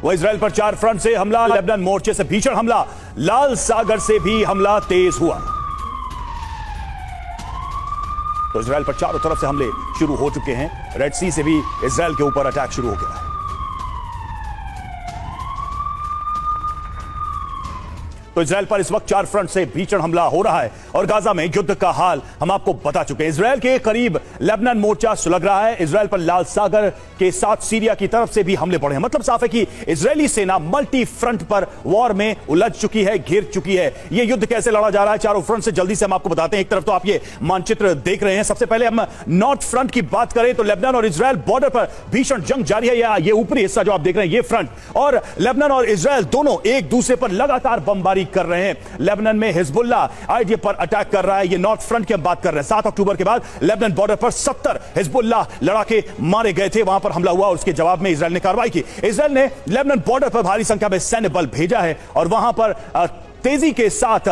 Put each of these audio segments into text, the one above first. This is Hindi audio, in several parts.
वह इजराइल पर 4 फ्रंट से हमला, लेबनान मोर्चे से भीषण हमला, लाल सागर से भी हमला तेज हुआ। तो इजराइल पर चारों तरफ से हमले शुरू हो चुके हैं। रेड सी से भी इजराइल के ऊपर अटैक शुरू हो गया है। तो इजराइल पर इस वक्त 4 फ्रंट से भीषण हमला हो रहा है और गाजा में युद्ध का हाल हम आपको बता चुके हैं। इजराइल के करीब लेबनान मोर्चा सुलग रहा है। इजराइल पर लाल सागर के साथ सीरिया की तरफ से भी हमले बढ़े हैं। मतलब साफ है कि इजरायली सेना मल्टी फ्रंट पर वॉर में उलझ चुकी है, घिर चुकी है। यह युद्ध कैसे लड़ा जा रहा है चारों फ्रंट से जल्दी से हम आपको बताते हैं। एक तरफ तो आप ये मानचित्र देख रहे हैं। सबसे पहले हम नॉर्थ फ्रंट की बात करें तो लेबनान और इजराइल बॉर्डर पर भीषण जंग जारी है। ये ऊपरी हिस्सा जो आप देख रहे हैं ये फ्रंट, और लेबनान और इजराइल दोनों एक दूसरे पर लगातार बमबारी कर रहे हैं। लेबनान में हिजबुल्लाह आईडीएफ पर अटैक कर रहा है। ये नॉर्थ फ्रंट की हम बात कर रहे हैं। 7 अक्टूबर के बाद लेबनान बॉर्डर पर 70 हिजबुल्लाह लड़ाके मारे गए थे। वहां पर हमला हुआ और उसके जवाब में इजराइल ने कार्रवाई की। इजराइल ने लेबनान बॉर्डर पर भारी संख्या में सैन्य बल भेजा है और वहां पर तेजी के साथ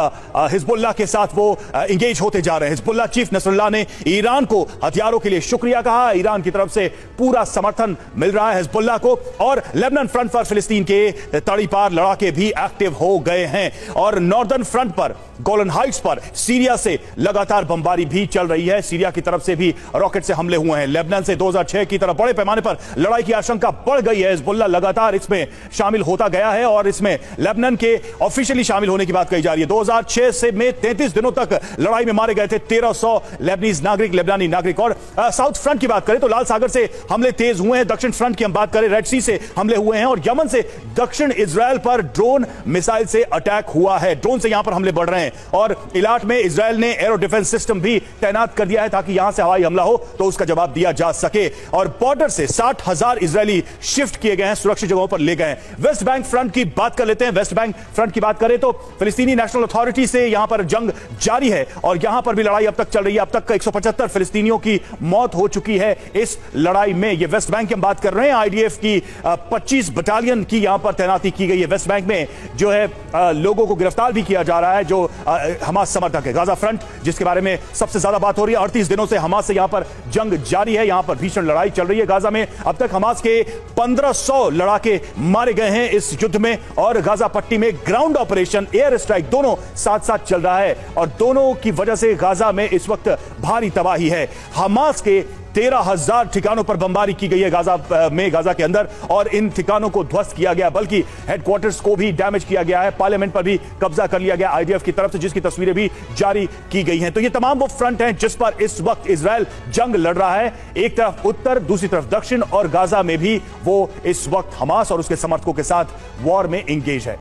हिजबुल्लाह के साथ वो इंगेज होते जा रहे हैं। हिजबुल्लाह चीफ नसरुल्लाह ने ईरान को हथियारों के लिए शुक्रिया कहा। ईरान की तरफ से पूरा समर्थन मिल रहा है हिजबुल्लाह को। और लेबनान फ्रंट पर फिलिस्तीन के तड़ीपार लड़ाके भी एक्टिव हो गए हैं। और नॉर्दर्न फ्रंट पर गोलन हाइट्स पर सीरिया से लगातार बमबारी भी चल रही है। सीरिया की तरफ से भी रॉकेट से हमले हुए हैं। लेबनान से 2006 की तरफ बड़े पैमाने पर लड़ाई की आशंका बढ़ गई है। हिजबुल्लाह लगातार इसमें शामिल होता गया है और इसमें लेबनान के ऑफिशियली शामिल की बात कही जा रही है। 2006 से में 33 दिनों तक लड़ाई में मारे गए थे 1300 लेबनीज नागरिक, लेबनानी नागरिक। और साउथ फ्रंट की बात करें तो लाल सागर से हमले तेज हुए हैं। दक्षिण फ्रंट की हम बात करें रेड सी से हमले हुए हैं और यमन से दक्षिण इजराइल पर ड्रोन मिसाइल से अटैक हुआ है। ड्रोन से यहां पर हमले बढ़ रहे हैं और इलाट में इजराइल ने एरो डिफेंस सिस्टम भी तैनात कर दिया है ताकि यहां से हवाई हमला हो तो उसका जवाब दिया जा सके। और बॉर्डर से 60,000 इजरायली शिफ्ट किए गए हैं, सुरक्षित जगहों पर ले गए हैं। वेस्ट बैंक फ्रंट की बात कर लेते हैं। वेस्ट बैंक फ्रंट की बात करें तो फिलिस्तीनी नेशनल अथॉरिटी से यहां पर जंग जारी है और यहां पर भी लड़ाई अब तक चल रही है। अब तक 175 फिलिस्तीनियों की मौत हो चुकी है इस लड़ाई में। ये वेस्ट बैंक की हम बात कर रहे हैं। आईडीएफ की 25 बटालियन की यहां पर तैनाती की गई है। वेस्ट बैंक में जो है लोगों को गिरफ्तार भी किया जा रहा है जो हमास समर्थक है। गाजा फ्रंट जिसके बारे में सबसे ज्यादा बात हो रही है, 38 दिनों से हमास से यहां पर जंग जारी है। यहां पर भीषण लड़ाई चल रही है। गाजा में अब तक हमास के 1500 लड़ाके मारे गए हैं इस युद्ध में और गाजा पट्टी में ग्राउंड ऑपरेशन, एयर स्ट्राइक दोनों साथ साथ चल रहा है और दोनों की वजह से गाजा में इस वक्त भारी तबाही है। हमास के 13,000 ठिकानों पर बमबारी की गई है गाजा के अंदर और इन ठिकानों को ध्वस्त किया गया, बल्कि हेडक्वार्टर्स को भी डैमेज किया गया है। पार्लियामेंट पर भी कब्जा कर लिया गया आईडीएफ की तरफ से, जिसकी तस्वीरें भी जारी की गई हैं। तो ये तमाम वो फ्रंट हैं जिस पर इस वक्त इजराइल जंग लड़ रहा है। एक तरफ उत्तर, दूसरी तरफ दक्षिण और गाजा में भी वो इस वक्त हमास और उसके समर्थकों के साथ वॉर में इंगेज है।